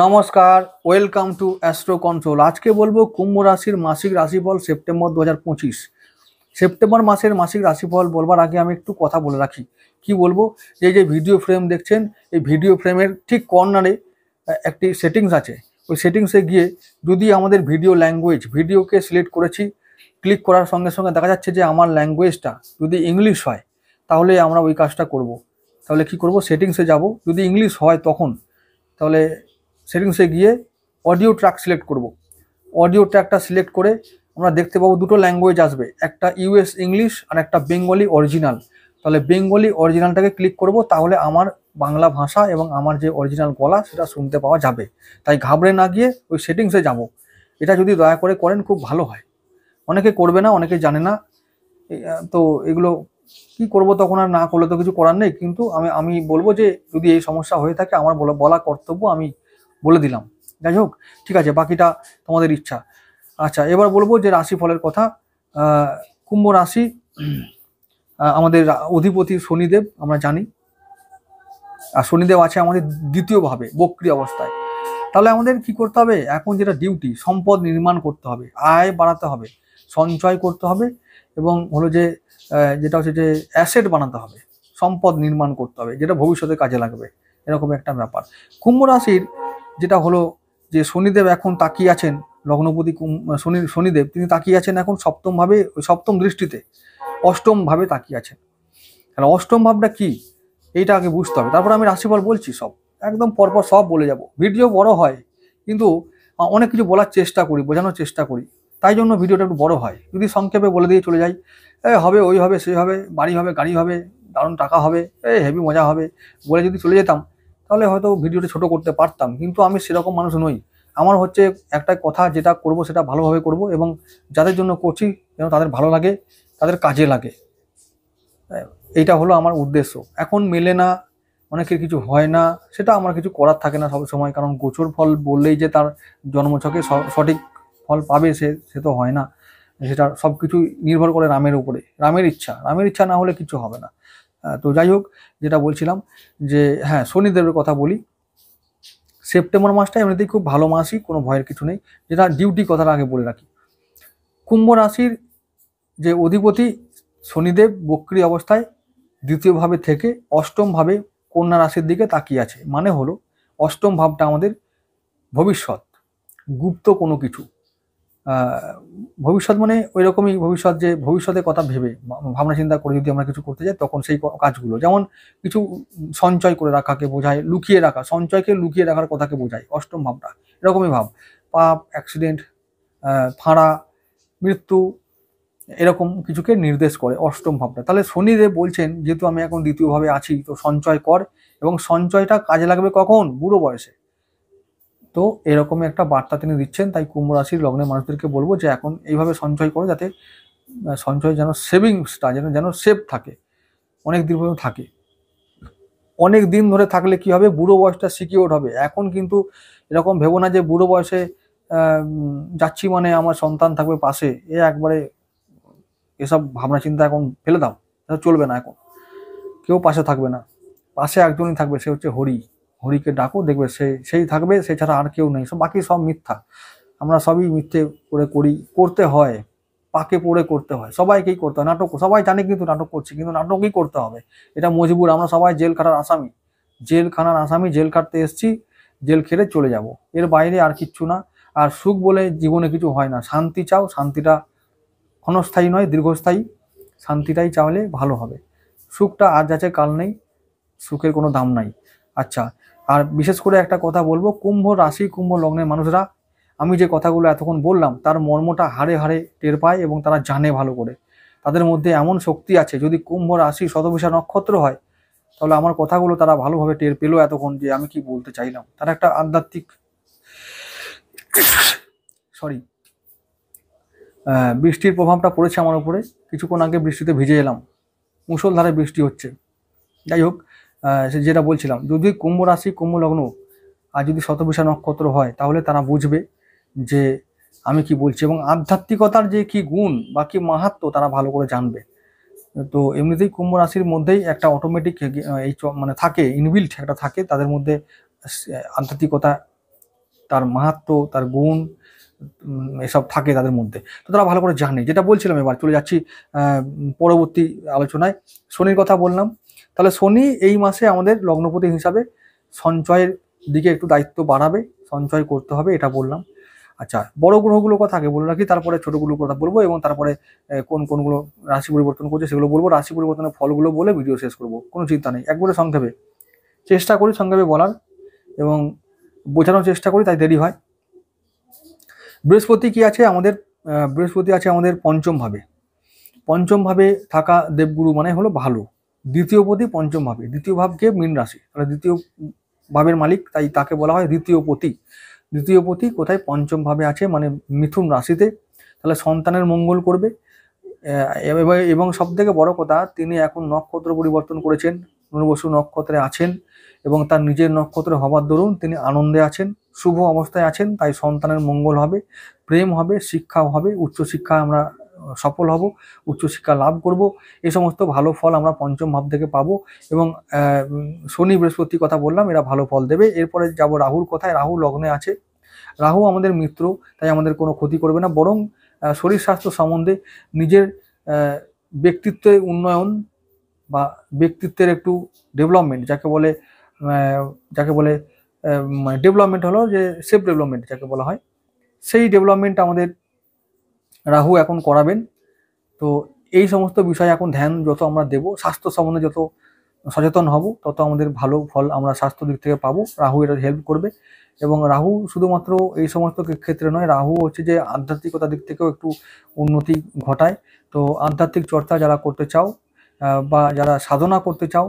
নমস্কার, welcome to astro control. আজকে বলবো কুম্ভ রাশির মাসিক রাশিফল সেপ্টেম্বর 2025। সেপ্টেম্বর মাসের মাসিক রাশিফল বলবার আগে আমি একটু কথা বলে রাখি। কি বলবো, এই যে ভিডিও ফ্রেম দেখছেন, এই ভিডিও ফ্রেমের ঠিক কর্নারে একটি সেটিংস আছে। ওই সেটিংসে গিয়ে যদি আমাদের ভিডিও ল্যাঙ্গুয়েজ, ভিডিওকে সিলেক্ট করেছি, ক্লিক করার সঙ্গে সঙ্গে দেখা যাচ্ছে যে আমার ল্যাঙ্গুয়েজটা যদি ইংলিশ হয় তাহলে আমরা ওই কাজটা করব। তাহলে কি করব, সেটিংসে যাব, যদি ইংলিশ হয় তখন তাহলে সেটিংসে গিয়ে অডিও ট্র্যাক সিলেক্ট করব। অডিও ট্র্যাকটা সিলেক্ট করে আমরা দেখতে পাবো দুটো ল্যাঙ্গুয়েজ আসবে, একটা ইউএস ইংলিশ আর একটা বেঙ্গলি অরিজিনাল। তাহলে বেঙ্গলি অরিজিনালটাকে ক্লিক করব, তাহলে আমার বাংলা ভাষা এবং আমার যে অরিজিনাল গলা সেটা শুনতে পাওয়া যাবে। তাই ঘাবড়ে না গিয়ে ওই সেটিংসে যাব। এটা যদি দয়া করে করেন খুব ভালো হয়। অনেকে করবে না, অনেকে জানে না। তো এগুলো কি করব, তখন আর না করলে তো কিছু করার নেই। কিন্তু আমি বলবো যে যদি এই সমস্যা হয়ে থাকে আমার বলা কর্তব্য, আমি বলে দিলাম। যাই হোক, ঠিক আছে, বাকিটা তোমাদের ইচ্ছা। আচ্ছা, এবার বলবো যে রাশিফলের কথা। কুম্ভ রাশি, আমাদের অধিপতি শনিদেব আমরা জানি, আর শনিদেব আছে আমাদের দ্বিতীয় ভাবে বক্রী অবস্থায়। তাহলে আমাদের কি করতে হবে, এখন যেটা ডিউটি, সম্পদ নির্মাণ করতে হবে, আয় বাড়াতে হবে, সঞ্চয় করতে হবে, এবং হলো যে যেটা হচ্ছে যে অ্যাসেট বানাতে হবে, সম্পদ নির্মাণ করতে হবে যেটা ভবিষ্যতে কাজে লাগবে, এরকম একটা ব্যাপার। কুম্ভ রাশির যেটা হলো যে শনিদেব এখন তাকিয়ে আছেন, লগ্নপতি শনিদেব তিনি তাকিয়ে আছেন এখন সপ্তম ভাবে, সপ্তম দৃষ্টিতে অষ্টম ভাবে তাকিয়ে আছেন। তাহলে অষ্টম ভাবটা কি, এইটা আগে বুঝতে হবে, তারপর আমি রাশিফল বলছি। সব একদম পরপর সব বলে যাব। ভিডিও বড় হয় কিন্তু অনেক কিছু বলার চেষ্টা করি, বোঝানোর চেষ্টা করি, তাই জন্য ভিডিওটা একটু বড় হয়। যদি সংক্ষেপে বলে দিয়ে চলে যাই, হবে ওই হবে সেই হবে, বাড়ি হবে গাড়ি হবে, দারুণ টাকা হবে, হেভি মজা হবে বলে যদি চলে যেতাম তাহলে হয়তো ভিডিওটা ছোট করতে পারতাম। কিন্তু আমি সেরকম মানুষ নই। আমার হচ্ছে একটা কথা, যেটা করব সেটা ভালোভাবে করব, এবং যাদের জন্য করছি যেন তাদের ভালো লাগে, তাদের কাজে লাগে। এইটা হলো আমার উদ্দেশ্য। এখন মেলে না, অনেকের কিছু হয় না, সেটা আমার কিছু করার থাকে না সব সময়। কারণ গোচর ফল বললেই যে তার জন্মছকে সঠিক ফল পাবে সে তো হয় না। সেটা সব কিছু নির্ভর করে রামের উপরে, রামের ইচ্ছা না হলে কিছু হবে না। তো যাই হোক, যেটা বলছিলাম যে হ্যাঁ, শনিদেবের কথা বলি। সেপ্টেম্বর মাসটা এমনিতেই খুব ভালো মাসই, কোনো ভয়ের কিছু নেই। যেটা ডিউটি কথাটা আগে বলে রাখি। কুম্ভ রাশির যে অধিপতি শনিদেব বক্রী অবস্থায় দ্বিতীয় ভাবে থেকে অষ্টম ভাবে কন্যা রাশির দিকে তাকিয়ে আছে। মানে হলো অষ্টম ভাবটা আমাদের ভবিষ্যৎ, গুপ্ত কোনো কিছু। ভবিষ্যৎ মানে ওই রকমই ভবিষ্যৎ, যে ভবিষ্যতের কথা ভেবে ভাবনা চিন্তা করে যদি আমরা কিছু করতে যাই তখন সেই কাজগুলো, যেমন কিছু সঞ্চয় করে রাখাকে বোঝায়, লুকিয়ে রাখা, সঞ্চয়কে লুকিয়ে রাখার কথাকে বোঝায় অষ্টম ভাবটা। এরকমই ভাব, পাপ, অ্যাক্সিডেন্ট, ফাঁড়া, মৃত্যু, এরকম কিছুকে নির্দেশ করে অষ্টম ভাবটা। তাহলে শনিদেব বলছেন যেহেতু আমি এখন দ্বিতীয়ভাবে আছি, তো সঞ্চয় কর, এবং সঞ্চয়টা কাজে লাগবে কখন, বুড়ো বয়সে। তো এরকমই একটা বার্তা তিনি দিচ্ছেন। তাই কুম্ভ রাশির লগ্নের মানুষদেরকে বলবো যে এখন এইভাবে সঞ্চয় করো, যাতে সঞ্চয় যেন সেভিংসটা যেন সেভ থাকে, অনেক দিন পর্যন্ত থাকে। অনেক দিন ধরে থাকলে কি হবে, বুড়ো বয়সটা সিকিউর হবে। এখন কিন্তু এরকম ভেবো না যে বুড়ো বয়সে যাচ্ছি মানে আমার সন্তান থাকবে পাশে, একবারে এসব ভাবনা চিন্তা এখন ফেলে দাও, চলবে না। এখন কেউ পাশে থাকবে না, পাশে একজনই থাকবে, সে হচ্ছে হরি। হরিকে ডাকো, দেখবে সেই থাকবে, সে ছাড়া আর কেউ নেই। বাকি সব মিথ্যা, আমরা সবই মিথ্যে করে করতে হয়, পাকে পড়ে করতে হয়, সবাইকেই করতে হয়। নাটক সবাই জানে কিন্তু নাটক করছি, কিন্তু নাটকই করতে হবে, এটা মজবুর। আমরা সবাই জেল খাটার আসামি, জেল খাটতে এসছি, জেল খেটে চলে যাব, এর বাইরে আর কিচ্ছু না। আর সুখ বলে জীবনে কিছু হয় না। শান্তি চাও, শান্তিটা ক্ষণস্থায়ী নয়, দীর্ঘস্থায়ী। শান্তিটাই চাইলে ভালো হবে। সুখটা আজ আছে কাল নেই, সুখের কোনো দাম নাই। আচ্ছা, আর বিশেষ করে একটা কথা বলবো, কুম্ভ রাশি কুম্ভ লগ্নের মানুষরা, আমি যে কথাগুলো এতক্ষণ বললাম তার মর্মটা হাড়ে হাড়ে টের পায়, এবং তারা জানে ভালো করে। তাদের মধ্যে এমন শক্তি আছে, যদি কুম্ভ রাশি শতভিষা নক্ষত্র হয় তাহলে আমার কথাগুলো তারা ভালোভাবে টের পেলো এতক্ষণ যে আমি কি বলতে চাইলাম। তারা একটা আধ্যাত্মিক সরি বৃষ্টির প্রভাবটা পড়েছে আমার উপরে। কিছুক্ষণ আগে বৃষ্টিতে ভিজে এলাম, মুষলধারে বৃষ্টি হচ্ছে। যাই হোক, যেটা বলছিলাম, যদি কুম্ভ রাশি কুম্ভ লগ্ন আর যদি শতভিষা নক্ষত্র হয় তাহলে তারা বুঝবে যে আমি কি বলছি, এবং আধ্যাত্মিকতার যে কি গুণ বা কি মাহাত্ম্য তারা ভালো করে জানবে। তো এমনিতেই কুম্ভ রাশির মধ্যেই একটা অটোমেটিক এই মানে থাকে, ইনবিল্ট একটা থাকে তাদের মধ্যে, আধ্যাত্মিকতা তার মাহাত্ম্য, তার গুণ এসব থাকে তাদের মধ্যে, তো তারা ভালো করে জানে। যেটা বলছিলাম, এবার চলে যাচ্ছি পরবর্তী আলোচনায়। শনির কথা বললাম, তাহলে শনি এই মাসে আমাদের লগ্নপতি হিসাবে সঞ্চয়ের দিকে একটু দায়িত্ব বাড়াবে, সঞ্চয় করতে হবে, এটা বললাম। আচ্ছা, বড় গ্রহগুলোর কথা আগে বলে রাখি, তারপরে ছোটগুলোর কথা বলবো, এবং তারপরে কোন কোনগুলো রাশি পরিবর্তন করছে সেগুলো বলবো। রাশি পরিবর্তনের ফলগুলো বলে ভিডিও শেষ করবো, কোনো চিন্তা নেই, একবারে সংক্ষেপে চেষ্টা করি সংক্ষেপে বলার এবং বোঝানোর চেষ্টা করি, তাই দেরি হয়। বৃহস্পতি কি আছে আমাদের? বৃহস্পতি আছে আমাদের পঞ্চম ভাবে। পঞ্চম ভাবে থাকা দেবগুরু মানে হলো ভালো। দ্বিতীয় পতি পঞ্চম ভাবে, দ্বিতীয় ভাবকে মীন রাশি, তাহলে দ্বিতীয় ভাবের মালিক, তাই তাকে বলা হয় দ্বিতীয় পতি। দ্বিতীয় পতি কোথায়? পঞ্চম ভাবে আছে, মানে মিথুন রাশিতে, তাহলে সন্তানের মঙ্গল করবে। এবং সব থেকে বড় কথা, তিনি এখন নক্ষত্র পরিবর্তন করেছেন, পুনর্বসু নক্ষত্রে আছেন, এবং তার নিজের নক্ষত্র হবার দরুন তিনি আনন্দে আছেন, শুভ অবস্থায় আছেন, তাই সন্তানের মঙ্গল হবে, প্রেম হবে, শিক্ষাও হবে, উচ্চশিক্ষা আমরা সফল হব, উচ্চশিক্ষা লাভ করব, এই সমস্ত ভালো ফল আমরা পঞ্চম ভাব থেকে পাবো। এবং শনি বৃহস্পতির কথা বললাম, এরা ভালো ফল দেবে। এরপরে যাব রাহুর কথায়। রাহু লগ্নে আছে, রাহু আমাদের মিত্র, তাই আমাদের কোনো ক্ষতি করবে না, বরং শরীর স্বাস্থ্য সম্বন্ধে নিজের ব্যক্তিত্বের উন্নয়ন বা ব্যক্তিত্বের একটু ডেভেলপমেন্ট, যাকে বলে মানে ডেভেলপমেন্ট হলো যে সেলফ ডেভেলপমেন্ট যাকে বলা হয়, সেই ডেভেলপমেন্ট আমাদের রাহু এখন করাবেন। তো এই সমস্ত বিষয়ে এখন ধ্যান যত আমরা দেব, স্বাস্থ্য সম্বন্ধে যত সচেতন হব, তত আমাদের ভালো ফল আমরা স্বাস্থ্য দিক থেকে পাবো। রাহু এটা হেল্প করবে। এবং রাহু শুধুমাত্র এই সমস্ত ক্ষেত্রে নয়, রাহু হচ্ছে যে আধ্যাত্মিকতার দিক থেকেও একটু উন্নতি ঘটায়। তো আধ্যাত্মিক চর্চা যারা করতে চাও বা যারা সাধনা করতে চাও,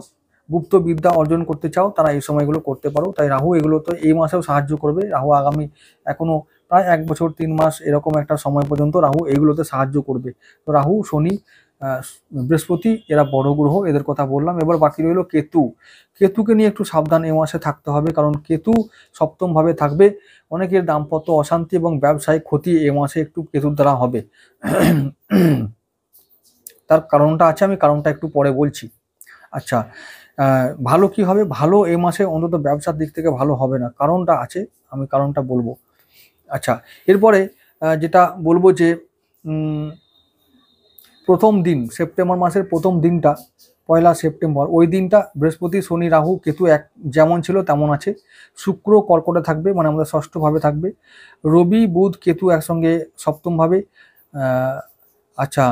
গুপ্ত বিদ্যা অর্জন করতে চাও, তারা এই সময়গুলো করতে পারো। তাই রাহু এগুলো তো এই মাসেও সাহায্য করবে। রাহু আগামী এখনো প্রায় 1 বছর 3 মাস এরকম একটা সময় পর্যন্ত রাহু এইগুলোতে সাহায্য করবে। তো রাহু, শনি, বৃহস্পতি এরা বড় গ্রহ, এদের কথা বললাম। এবার বাকি রইল কেতু। কেতুকে নিয়ে একটু সাবধান এ মাসে থাকতে হবে, কারণ কেতু সপ্তম ভাবে থাকবে। অনেকের দাম্পত্য অশান্তি এবং ব্যবসায়িক ক্ষতি এ মাসে একটু কেতুর দ্বারা হবে। তার কারণটা আছে, আমি কারণটা একটু পরে বলছি। আচ্ছা, ভালো কি হবে? ভালো এই মাসে অন্তত ব্যবসার দিক থেকে ভালো হবে না, কারণটা আছে, আমি কারণটা বলবো। আচ্ছা, এরপরে যেটা বলবো যে প্রথম দিন, সেপ্টেম্বর মাসের প্রথম দিনটা, 1 সেপ্টেম্বর, ওই দিনটা বৃহস্পতি, শনি, রাহু, কেতু এক যেমন ছিল তেমন আছে। শুক্র কর্কটে থাকবে, মানে আমাদের ষষ্ঠ ভাবে থাকবে। রবি, বুধ, কেতু একসঙ্গে সপ্তম ভাবে। আচ্ছা,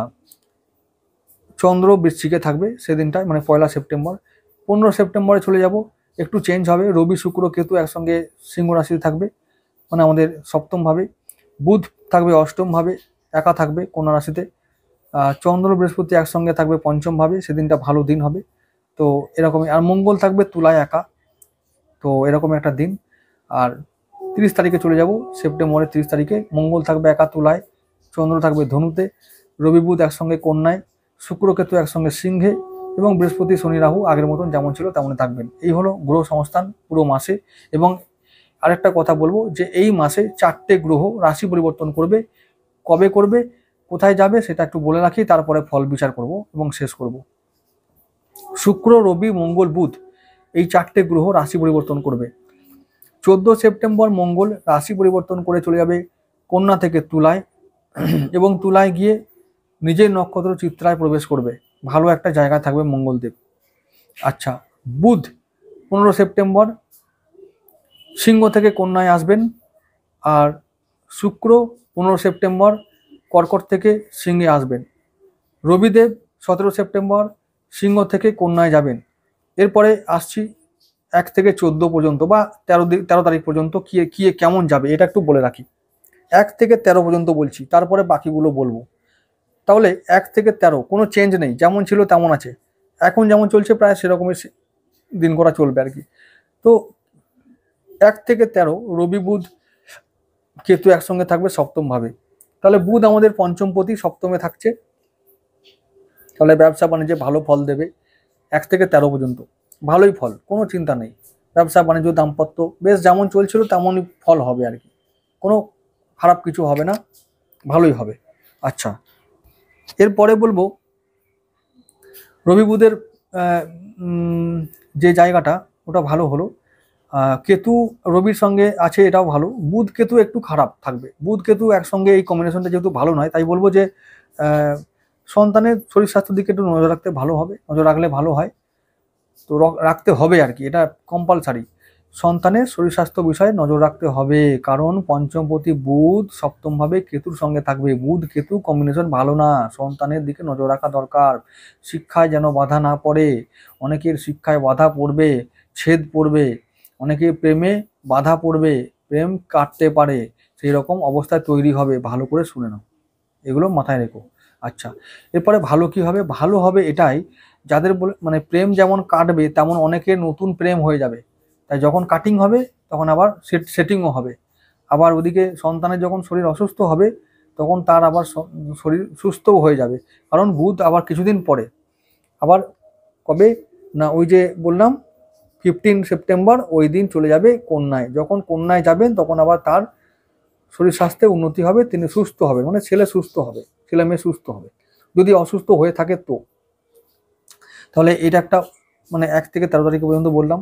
চন্দ্র বৃশ্চিকে থাকবে সেদিনটায়, মানে 1 সেপ্টেম্বর। 15 সেপ্টেম্বরে চলে যাব, একটু চেঞ্জ হবে। রবি, শুক্র, কেতু একসঙ্গে সিংহ রাশিতে থাকবে, মানে আমাদের সপ্তম ভাবে। বুধ থাকবে অষ্টম ভাবে, একা থাকবে কন্যা রাশিতে। চন্দ্র, বৃহস্পতি একসঙ্গে থাকবে পঞ্চম ভাবে, সেদিনটা ভালো দিন হবে। তো এরকমই। আর মঙ্গল থাকবে তুলায় একা, তো এরকম একটা দিন। আর 30 তারিখে চলে যাব, সেপ্টেম্বরের 30 তারিখে মঙ্গল থাকবে একা তুলায়, চন্দ্র থাকবে ধনুতে, রবি, বুধ একসঙ্গে কন্যায়, শুক্র, কেতু একসঙ্গে সিংহে, এবং বৃহস্পতি, শনি, রাহু আগের মতন যেমন ছিল তেমনই থাকবেন। এই হলো গ্রহ সংস্থান পুরো মাসে। এবং আরেকটা কথা বলবো যে এই মাসে 4টে গ্রহ রাশি পরিবর্তন করবে। কবে করবে, কোথায় যাবে সেটা একটু বলে রাখি, তারপরে ফল বিচার করব এবং শেষ করব। শুক্র, রবি, মঙ্গল, বুধ, এই 4টে গ্রহ রাশি পরিবর্তন করবে। 14 সেপ্টেম্বর মঙ্গল রাশি পরিবর্তন করে চলে যাবে কন্যা থেকে তুলায়, এবং তুলায় গিয়ে নিজের নক্ষত্র চিত্রায় প্রবেশ করবে। ভালো একটা জায়গায় থাকবে মঙ্গলদেব। আচ্ছা, বুধ 15 সেপ্টেম্বর সিংহ থেকে কন্যায় আসবেন। আর শুক্র 15 সেপ্টেম্বর কর্কট থেকে সিংহে আসবেন। রবিদেব 17 সেপ্টেম্বর সিংহ থেকে কন্যায় যাবেন। এরপরে আসছি 1 থেকে 14 পর্যন্ত বা 13 তারিখ পর্যন্ত কি কেমন যাবে এটা একটু বলে রাখি। 1 থেকে 13 পর্যন্ত বলছি, তারপরে বাকিগুলো বলবো। তাহলে 1 থেকে 13 কোনো চেঞ্জ নেই, যেমন ছিল তেমন আছে, এখন যেমন চলছে প্রায় সেরকমই দিন করা চলবে আর কি। তো 1 থেকে 13 রবি, বুধ, কেতু একসঙ্গে থাকবে সপ্তম ভাবে। তাহলে বুধ আমাদের পঞ্চম পতি, সপ্তমে থাকছে, তাহলে ব্যবসা বাণিজ্যে ভালো ফল দেবে। 1 থেকে 13 পর্যন্ত ভালোই ফল, কোনো চিন্তা নেই। ব্যবসা বাণিজ্য, দাম্পত্য বেশ যেমন চলছিল তেমনই ফল হবে আর কি, কোনো খারাপ কিছু হবে না, ভালোই হবে। আচ্ছা, এরপরে বলবো রবি বুধের যে জায়গাটা ওটা ভালো হলো। কেতু রবির সঙ্গে আছে, এটাও ভালো। বুধ কেতু একটু খারাপ থাকবে, বুধ কেতু একসঙ্গে এই কম্বিনেশনটা যেহেতু ভালো নয়, তাই বলবো যে সন্তানের শরীর স্বাস্থ্যের দিকে একটু নজর রাখতে ভালো হবে, নজর রাখলে ভালো হয়। তো রাখতে হবে আর কি, এটা কম্পালসারি। সন্তানের শরীর স্বাস্থ্য বিষয়ে নজর রাখতে হবে, কারণ পঞ্চমপতি বুধ সপ্তমভাবে কেতুর সঙ্গে থাকবে। বুধ কেতু কম্বিনেশন ভালো না, সন্তানের দিকে নজর রাখা দরকার। শিক্ষায় যেন বাধা না পড়ে, অনেকের শিক্ষায় বাধা পড়বে, ছেদ পড়বে, অনেকের প্রেমে বাধা পড়বে, প্রেম কাটতে পারে, সেই রকম অবস্থায় তৈরি হবে। ভালো করে শুনে নাও, এগুলো মাথায় রেখো। আচ্ছা, এরপরে ভালো কি হবে? ভালো হবে এটাই, যাদের মানে প্রেম যেমন কাটবে তেমন অনেকের নতুন প্রেম হয়ে যাবে। তাই যখন কাটিং হবে তখন আবার সেটিংও হবে। আবার ওদিকে সন্তানের যখন শরীর অসুস্থ হবে তখন তার আবার শরীর সুস্থও হয়ে যাবে, কারণ বুধ আবার কিছুদিন পরে আবার কবে না, ওই যে বললাম 15 সেপ্টেম্বর ওই দিন চলে যাবে কন্যায়। যখন কন্যায় যাবেন তখন আবার তার শরীর স্বাস্থ্যে উন্নতি হবে, তিনি সুস্থ হবে, মানে ছেলে সুস্থ হবে, ছেলে মেয়ে সুস্থ হবে। যদি অসুস্থ হয়ে থাকে তো, তাহলে এটা একটা মানে 1 থেকে 13 তারিখ পর্যন্ত বললাম।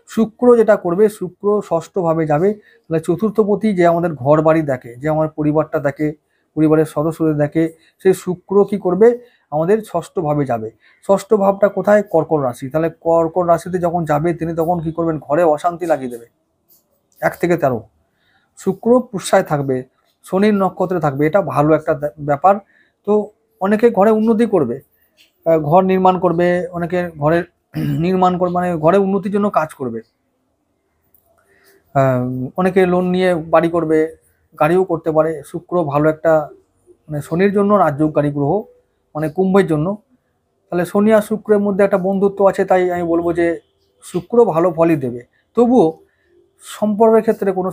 শুক্র যেটা করবে, শুক্র ষষ্ঠভাবে যাবে। তাহলে চতুর্থপতি যে আমাদের ঘর বাড়ি দেখে, যে আমার পরিবারটা দেখে, পরিবারের সদস্যদের দেখে, সেই শুক্র কি করবে? আমাদের ষষ্ঠভাবে যাবে। ষষ্ঠ ভাবটা কোথায়? কর্কট রাশি। তাহলে কর্কট রাশিতে যখন যাবে তিনি তখন কি করবেন? ঘরে অশান্তি লাগিয়ে দেবে। 1 থেকে 13 শুক্র পুষ্যায় থাকবে, শনির নক্ষত্রে থাকবে, এটা ভালো একটা ব্যাপার। তো অনেকে ঘরে উন্নতি করবে, ঘর নির্মাণ করবে, অনেকে ঘরের নির্মাণ করবে, মানে ঘরে উন্নতির জন্য কাজ করবে। অনেকে লোন নিয়ে বাড়ি করবে, গাড়িও করতে পারে। শুক্র ভালো একটা, মানে শনির জন্য রাজযোগকারী গ্রহ, মানে কুম্ভের জন্য। তাহলে শনি আর শুক্রের মধ্যে একটা বন্ধুত্ব আছে, তাই আমি বলবো যে শুক্র ভালো ফলই দেবে। তবুও সম্পর্কের ক্ষেত্রে কোনো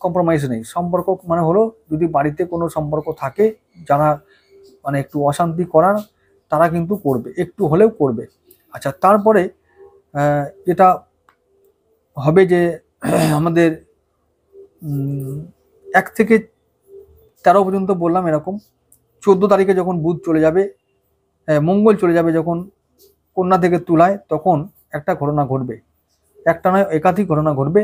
কম্প্রোমাইজ নেই। সম্পর্ক মানে হলো, যদি বাড়িতে কোনো সম্পর্ক থাকে যারা মানে একটু অশান্তি করার, তারা কিন্তু করবে, একটু হলেও করবে। আচ্ছা, তারপরে যেটা হবে যে আমাদের 1 থেকে 13 পর্যন্ত বললাম এরকম। 14 তারিখে যখন বুধ চলে যাবে, মঙ্গল চলে যাবে যখন কন্যা থেকে তুলায়, তখন একটা ঘটনা ঘটবে, একটা নয় একাধিক ঘটনা ঘটবে,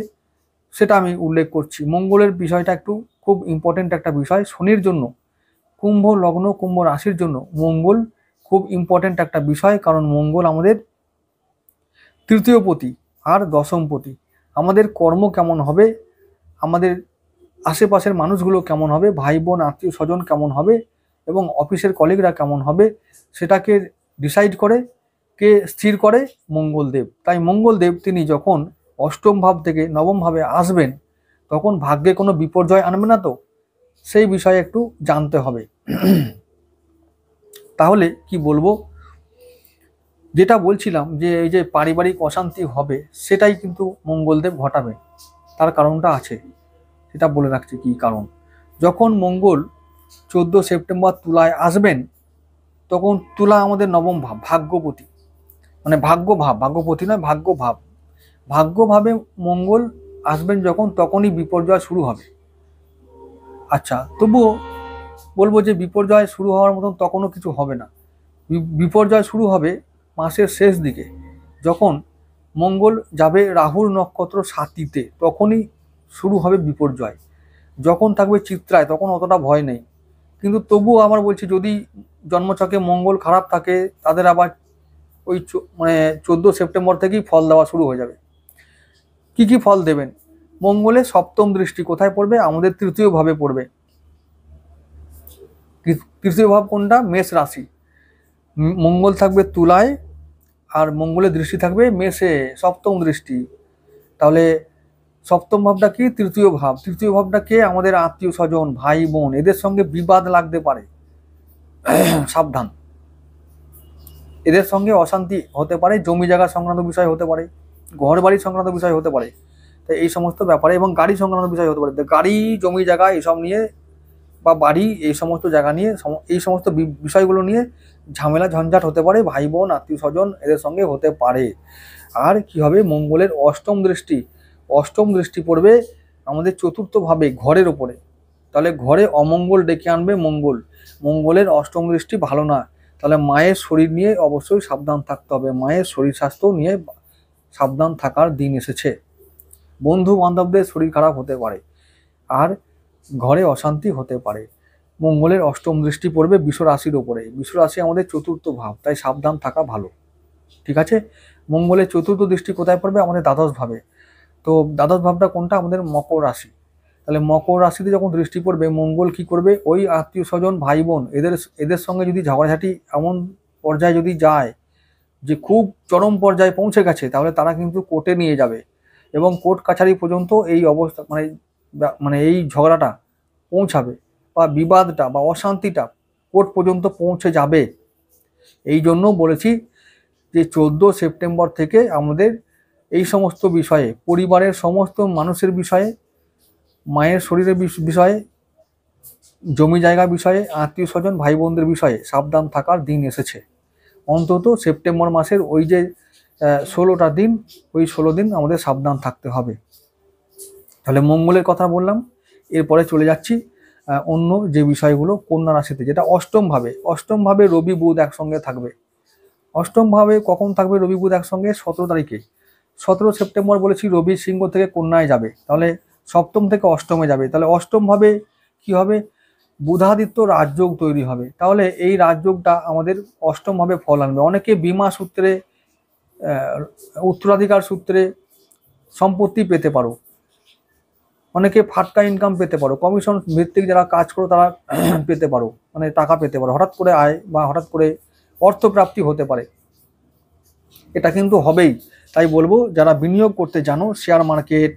সেটা আমি উল্লেখ করছি। মঙ্গলের বিষয়টা একটু খুব ইম্পর্টেন্ট একটা বিষয় শনির জন্য। কুম্ভ লগ্ন, কুম্ভ রাশির জন্য মঙ্গল খুব ইম্পর্টেন্ট একটা বিষয়, কারণ মঙ্গল আমাদের তৃতীয় পতি আর দশম পতি। আমাদের কর্ম কেমন হবে, আমাদের আশেপাশের মানুষগুলো কেমন হবে, ভাই বোন আত্মীয় স্বজন কেমন হবে, এবং অফিসের কলিগরা কেমন হবে, সেটাকে ডিসাইড করে, কে স্থির করে? মঙ্গলদেব। তাই মঙ্গলদেব তিনি যখন অষ্টম ভাব থেকে নবম ভাবে আসবেন, তখন ভাগ্যে কোনো বিপর্যয় আনবে না তো, সেই বিষয়ে একটু জানতে হবে। তাহলে কি বলবো, যেটা বলছিলাম যে এই যে পারিবারিক অশান্তি হবে, সেটাই কিন্তু মঙ্গলদেব ঘটাবে। তার কারণটা আছে, সেটা বলে রাখছি কি কারণ। যখন মঙ্গল 14 সেপ্টেম্বর তুলায় আসবেন, তখন তুলা আমাদের নবম ভাব, ভাগ্যপতি, মানে ভাগ্য ভাব, ভাগ্যপতি নয়, ভাগ্য ভাব। ভাগ্যভাবে মঙ্গল আসবেন যখন, তখনই বিপর্যয় শুরু হবে। আচ্ছা, তবুও বলবো যে বিপর্যয় শুরু হওয়ার মতন তখনও কিছু হবে না। বিপর্যয় শুরু হবে মাসের শেষ দিকে, যখন মঙ্গল যাবে রাহুর নক্ষত্র সাথীতে, তখনই শুরু হবে বিপর্যয়। যখন থাকবে চিত্রায় তখন অতটা ভয় নেই, কিন্তু তবুও আমার বলছি, যদি জন্মছকে মঙ্গল খারাপ থাকে, তাদের আবার ওই মানে 14 সেপ্টেম্বর থেকেই ফল দেওয়া শুরু হয়ে যাবে। কি কি ফল দেবেন? মঙ্গলের সপ্তম দৃষ্টি কোথায় পড়বে? আমাদের তৃতীয় ভাবে পড়বে। তৃতীয় ভাব কোনটা? মেষ রাশি। মঙ্গল থাকবে তুলায়, আর মঙ্গলের দৃষ্টি থাকবে মেষে, সপ্তম দৃষ্টি। তাহলে সপ্তম ভাবটা কি? তৃতীয় ভাব। তৃতীয় ভাবটা কে? আমাদের আত্মীয় স্বজন, ভাই বোন, এদের সঙ্গে বিবাদ লাগতে পারে, সাবধান। এদের সঙ্গে অশান্তি হতে পারে, জমি জায়গা সংক্রান্ত বিষয় হতে পারে, ঘর বাড়ি সংক্রান্ত বিষয় হতে পারে। তাই এই সমস্ত ব্যাপারে, এবং গাড়ি সংক্রান্ত বিষয় হতে পারে, গাড়ি, জমি জায়গা এসব নিয়ে, বা বাড়ি, এই সমস্ত জায়গা নিয়ে, এই সমস্ত বিষয়গুলো নিয়ে ঝামেলা ঝঞ্ঝাট হতে পারে, ভাই বোন আত্মীয় স্বজন এদের সঙ্গে হতে পারে। আর কি হবে? মঙ্গলের অষ্টম দৃষ্টি, অষ্টম দৃষ্টি পড়বে আমাদের চতুর্থ ভাবে, ঘরের ওপরে। তাহলে ঘরে অমঙ্গল ডেকে আনবে মঙ্গল। মঙ্গলের অষ্টম দৃষ্টি ভালো না। তাহলে মায়ের শরীর নিয়ে অবশ্যই সাবধান থাকতে হবে, মায়ের শরীর স্বাস্থ্য নিয়ে সাবধান থাকার দিন এসেছে। বন্ধু বান্ধবদের শরীর খারাপ হতে পারে, আর ঘরে অশান্তি হতে পারে। মঙ্গলের অষ্টম দৃষ্টি পড়বে বৃষ রাশির ওপরে। বৃষ রাশি আমাদের চতুর্থ ভাব, তাই সাবধান থাকা ভালো। ঠিক আছে, মঙ্গলের চতুর্থ দৃষ্টি কোথায় পড়বে? আমাদের দ্বাদশ ভাবে। তো দ্বাদশ ভাবটা কোনটা? আমাদের মকর রাশি। তাহলে মকর রাশিতে যখন দৃষ্টি পড়বে, মঙ্গল কি করবে? ওই আত্মীয় স্বজন ভাই বোন এদের সঙ্গে যদি ঝগড়াঝাটি এমন পর্যায়ে যদি যায় যে খুব চরম পর্যায়ে পৌঁছে গেছে, তাহলে তারা কিন্তু কোর্টে নিয়ে যাবে এবং কোর্ট কাছারি পর্যন্ত এই অবস্থা মানে এই ঝগড়াটা পৌঁছাবে, বা বিবাদটা বা অশান্তিটা কোর্ট পর্যন্ত পৌঁছে যাবে। এই জন্য বলেছি যে 14 সেপ্টেম্বর থেকে আমাদের এই সমস্ত বিষয়ে, পরিবারের সমস্ত মানুষের বিষয়ে, মায়ের শরীরের বিষয়ে, জমি জায়গা বিষয়ে, আত্মীয় স্বজন ভাই বোনদের বিষয়ে সাবধান থাকার দিন এসেছে। অন্তত সেপ্টেম্বর মাসের ওই যে 16টা দিন, ওই 16 দিন আমাদের সাবধান থাকতে হবে। তাহলে মঙ্গলের কথা বললাম। এরপরে চলে যাচ্ছি অন্য যে বিষয়গুলো, কন্যা রাশিতে, যেটা অষ্টম ভাবে রবি বুধ একসঙ্গে থাকবে। অষ্টম ভাবে কখন থাকবে রবি বুধ একসঙ্গে? 17 তারিখে। 17 সেপ্টেম্বর বলেছি রবি সিংহ থেকে কন্যায় যাবে, তাহলে সপ্তম থেকে অষ্টমে যাবে। তাহলে অষ্টম ভাবে কি হবে? বুধাদিত্য রাজযোগ তৈরি হবে। তাহলে এই রাজযোগটা আমাদের অষ্টম ভাবে ফল আনবে। অনেকে বিমা সূত্রে, উত্তরাধিকার সূত্রে সম্পত্তি পেতে পারো, অনেকে ফাটকা ইনকাম পেতে পারো, কমিশন ভিত্তিক যারা কাজ করো তারা পেতে পারো, মানে টাকা পেতে পারো, হঠাৎ করে আয় বা হঠাৎ করে অর্থপ্রাপ্তি হতে পারে। এটা কিন্তু হবেই। তাই বলবো যারা বিনিয়োগ করতে জানো, শেয়ার মার্কেট,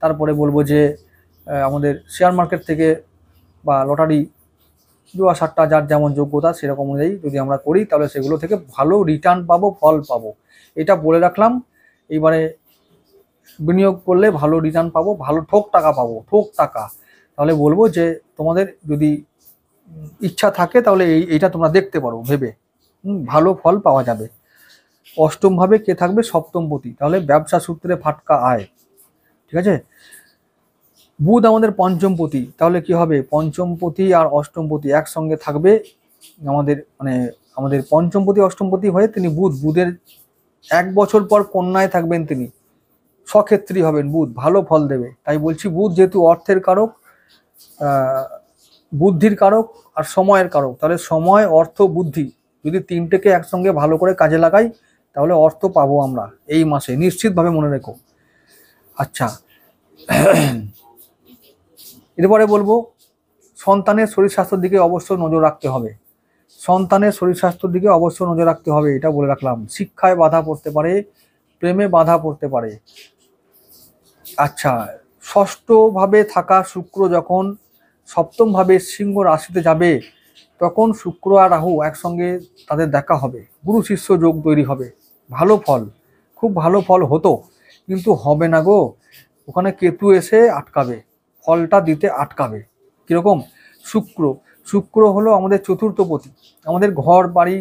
তারপরে বলবো যে আমাদের শেয়ার মার্কেট থেকে বা লটারি, জুয়া সাট্টা, যার যেমন যোগ্যতা সেরকম অনুযায়ী যদি আমরা করি, তাহলে সেগুলো থেকে ভালো রিটার্ন পাবো, ফল পাবো। এটা বলে রাখলাম। এইবারে বিনিয়োগ করলে ভালো রিটার্ন পাবো, ভালো ঠোক টাকা পাবো, ঠোক টাকা। তাহলে বলবো যে তোমাদের যদি ইচ্ছা থাকে তাহলে এইটা তোমরা দেখতে পারো ভেবে, ভালো ফল পাওয়া যাবে। অষ্টম ভাবে কে থাকবে? সপ্তমপতি। তাহলে ব্যবসা সূত্রে ফাটকা আয়। ঠিক আছে, বুধ আমাদের পঞ্চমপতি। তাহলে কি হবে? পঞ্চমপতি আর অষ্টমপতি একসঙ্গে থাকবে আমাদের পঞ্চমপতি অষ্টমপতি হয়ে তিনি বুধের 1 বছর পর কন্যায় থাকবেন, তিনি স্বক্ষেত্রী হবেন। বুধ ভালো ফল দেবে। তাই বলছি বুধ যেহেতু অর্থের কারক, বুদ্ধির কারক আর সময়ের কারক, তাহলে সময়, অর্থ, বুদ্ধি যদি তিনটেকে একসঙ্গে ভালো করে কাজে লাগাই, তাহলে অর্থ পাবো আমরা এই মাসে, নিশ্চিতভাবে মনে রেখো। আচ্ছা, এরপরে বলবো সন্তানের শরীর স্বাস্থ্যের দিকে অবশ্যই নজর রাখতে হবে। সন্তানের শরীর স্বাস্থ্যের দিকে অবশ্যই নজর রাখতে হবে, এটা বলে রাখলাম। শিক্ষায় বাধা পড়তে পারে, প্রেমে বাধা পড়তে পারে। আচ্ছা, ষষ্ঠ ভাবে থাকা শুক্র যখন সপ্তম ভাবে সিংহ রাশিতে যাবে, তখন শুক্র আর রাহু একসঙ্গে তাদের দেখা হবে, গুরু শিষ্য যোগ তৈরি হবে। ভালো ফল, খুব ভালো ফল হতো, কিন্তু হবে না গো। ওখানে কেতু এসে আটকাবে, ফলটা দিতে আটকাবে। কিরকম? শুক্র হলো আমাদের চতুর্থপতি, আমাদের ঘর বাড়ি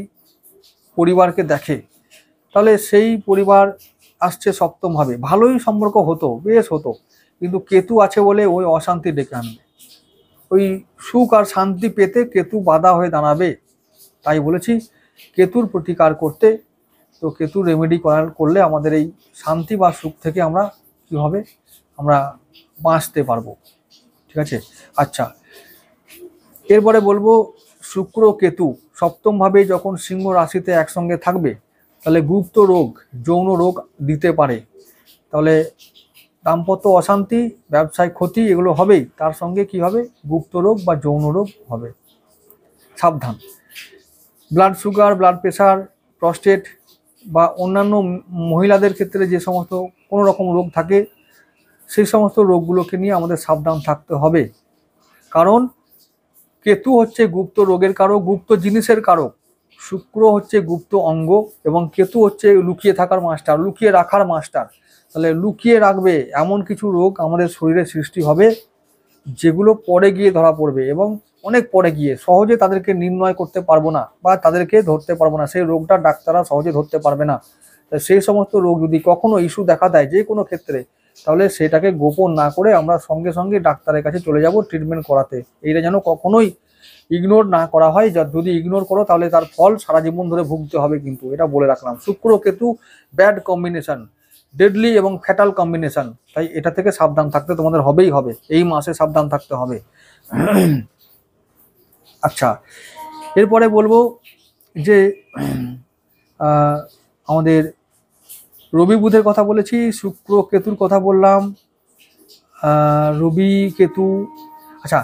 পরিবারকে দেখে। তাহলে সেই পরিবার আসছে সপ্তম ভাবে, ভালোই সম্পর্ক হতো, বেশ হতো, কিন্তু কেতু আছে বলে ওই অশান্তি ডেকে আনবে। ওই সুখ আর শান্তি পেতে কেতু বাধা হয়ে দাঁড়াবে। তাই বলেছি কেতুর প্রতিকার করতে। তো কেতু রেমেডি করলে আমাদের এই শান্তি বা সুখ থেকে আমরা কীভাবে আমরা বাঁচতে পারবো। ঠিক আছে, আচ্ছা, এরপরে বলবো শুক্র কেতু সপ্তমভাবে যখন সিংহ রাশিতে একসঙ্গে থাকবে, তাহলে গুপ্ত রোগ, যৌন রোগ দিতে পারে। তাহলে দাম্পত্য অশান্তি, ব্যবসায় ক্ষতি, এগুলো হবেই। তার সঙ্গে কি হবে? গুপ্ত রোগ বা যৌন রোগ হবে। সাবধান। Blood sugar, blood pressure, prostate বা অন্যান্য মহিলাদের ক্ষেত্রে যে সমস্ত কোনো রকম রোগ থাকে, সেই সমস্ত রোগগুলোকে নিয়ে আমাদের সাবধান থাকতে হবে। কারণ কেতু হচ্ছে গুপ্ত রোগের কারক, গুপ্ত জিনিসের কারক। শুক্র হচ্ছে গুপ্ত অঙ্গ এবং কেতু হচ্ছে লুকিয়ে থাকার মাস্টার, লুকিয়ে রাখার মাস্টার। তাহলে লুকিয়ে রাখবে এমন কিছু রোগ আমাদের শরীরে সৃষ্টি হবে, যেগুলো পরে গিয়ে ধরা পড়বে এবং অনেক পরে গিয়ে সহজে তাদেরকে নির্ণয় করতে পারবো না বা তাদেরকে ধরতে পারবো না। সেই রোগটা ডাক্তাররা সহজে ধরতে পারবে না। সেই সমস্ত রোগ যদি কখনো ইস্যু দেখা দেয় যে কোনো ক্ষেত্রে, তাহলে সেটাকে গোপন না করে আমরা সঙ্গে সঙ্গে ডাক্তারের কাছে চলে যাব ট্রিটমেন্ট করাতে। এইটা যেন কখনোই ইগনোর না করা হয়। যদি ইগনোর করো তাহলে তার ফল সারা জীবন ধরে ভুগতে হবে, কিন্তু এটা বলে রাখলাম। শুক্র কেতু ব্যাড কম্বিনেশন, ডেডলি এবং ফ্যাটাল কম্বিনেশন, তাই এটা থেকে সাবধান থাকতে তোমাদের হবেই হবে, এই মাসে সাবধান থাকতে হবে। আচ্ছা, এরপরে বলবো যে আমাদের রবি বুধের কথা বলেছি, শুক্র কেতুর কথা বললাম, রবি কেতু। আচ্ছা,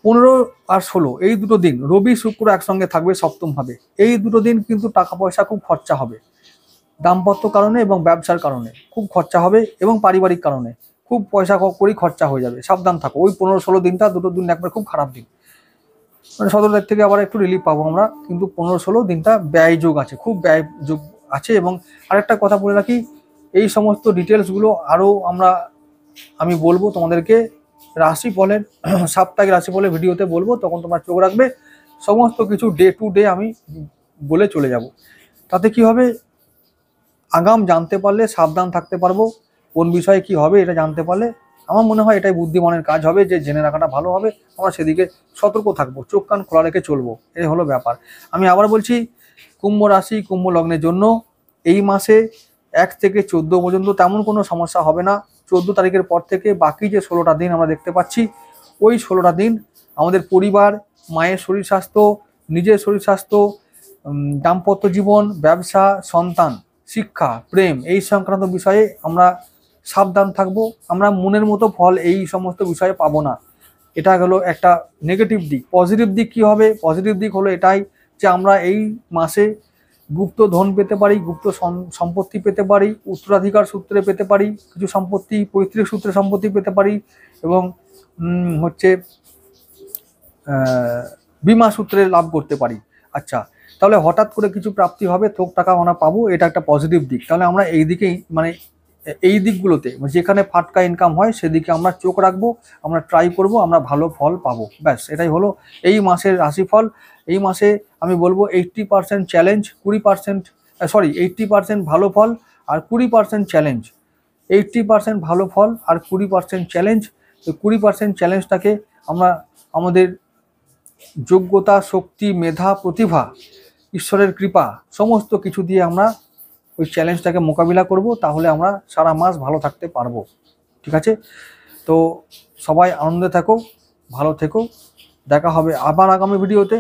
15 আর 16 এই দুটো দিন রবি শুক্র একসঙ্গে থাকবে সপ্তমভাবে। এই দুটো দিন কিন্তু টাকা পয়সা খুব খরচা হবে, দাম্পত্য কারণে এবং ব্যবসার কারণে খুব খরচা হবে, এবং পারিবারিক কারণে খুব পয়সা করি খরচা হয়ে যাবে, সাবধান থাকো। ওই 15-16 দিনটা, দুটো দিন একবার খুব খারাপ দিন, মানে 17 তারিখ থেকে আবার একটু রিলিফ পাবো আমরা, কিন্তু 15-16 দিনটা ব্যয় যোগ আছে, খুব ব্যয় যোগ আছে। এবং আরেকটা কথা বলে রাখি, এই সমস্ত ডিটেলসগুলো আরও আমি বলবো তোমাদেরকে রাশিফলের সাপ্তাহিক রাশিফলের ভিডিওতে বলবো, তখন তোমরা চোখ রাখবে, সমস্ত কিছু ডে টু ডে আমি বলে চলে যাব। তাতে কি হবে, আগাম জানতে পারলে সাবধান থাকতে পারবো, কোন বিষয়ে কি হবে এটা জানতে পারলে আমার মনে হয় এটাই বুদ্ধিমানের কাজ হবে, যে জেনে রাখাটা ভালো হবে, আমরা সেদিকে সতর্ক থাকবো, চোখ কান খোলা রেখে চলবো, এই হলো ব্যাপার। আমি আবার বলছি, কুম্ভ রাশি কুম্ভ লগ্নের জন্য এই মাসে 1 থেকে 14 পর্যন্ত তেমন কোনো সমস্যা হবে না। 14 তারিখের পর থেকে বাকি যে 16টা দিন আমরা দেখতে পাচ্ছি, ওই 16টা দিন আমাদের পরিবার, মায়ের শরীর স্বাস্থ্য, নিজের শরীর স্বাস্থ্য, দাম্পত্য জীবন, ব্যবসা, সন্তান, শিক্ষা, প্রেম, এই সংক্রান্ত বিষয়ে আমরা সাবধান থাকবো। আমরা মনের মতো ফল এই সমস্ত বিষয়ে পাবো না, এটা হলো একটা নেগেটিভ দিক। পজিটিভ দিক কি হবে, পজিটিভ দিক হলো এটাই যে আমরা এই মাসে গুপ্ত ধন পেতে পারি, গুপ্ত সম্পত্তি পেতে পারি, উত্তরাধিকার সূত্রে পেতে পারি কিছু সম্পত্তি, পৈতৃক সূত্রে সম্পত্তি পেতে পারি, এবং হচ্ছে বিমা সূত্রে লাভ করতে পারি। আচ্ছা, তাহলে হঠাৎ করে কিছু প্রাপ্তি হবে, থোক টাকা আমরা পাবো, এটা একটা পজিটিভ দিক। তাহলে আমরা এই দিকেই, মানে এই দিকগুলোতে যেখানে ফাটকা ইনকাম হয় সেদিকে আমরা চোখ রাখবো, আমরা ট্রাই করব, আমরা ভালো ফল পাবো, ব্যাস এটাই হলো এই মাসের রাশিফল। এই মাসে আমি বলবো 80% চ্যালেঞ্জ, 80% ভালো ফল আর 20% চ্যালেঞ্জ। 80% ভালো ফল আর 20% চ্যালেঞ্জ। তো 20% চ্যালেঞ্জটাকে আমরা আমাদের যোগ্যতা, শক্তি, মেধা, প্রতিভা, ঈশ্বরের কৃপা সমস্ত কিছু দিয়ে আমরা ওই চ্যালেঞ্জটাকে মোকাবিলা করব, তাহলে আমরা সারা মাস ভালো থাকতে পারবো। ঠিক আছে, তো সবাই আনন্দে থাকো, ভালো থেকো, দেখা হবে আবার আগামী ভিডিওতে।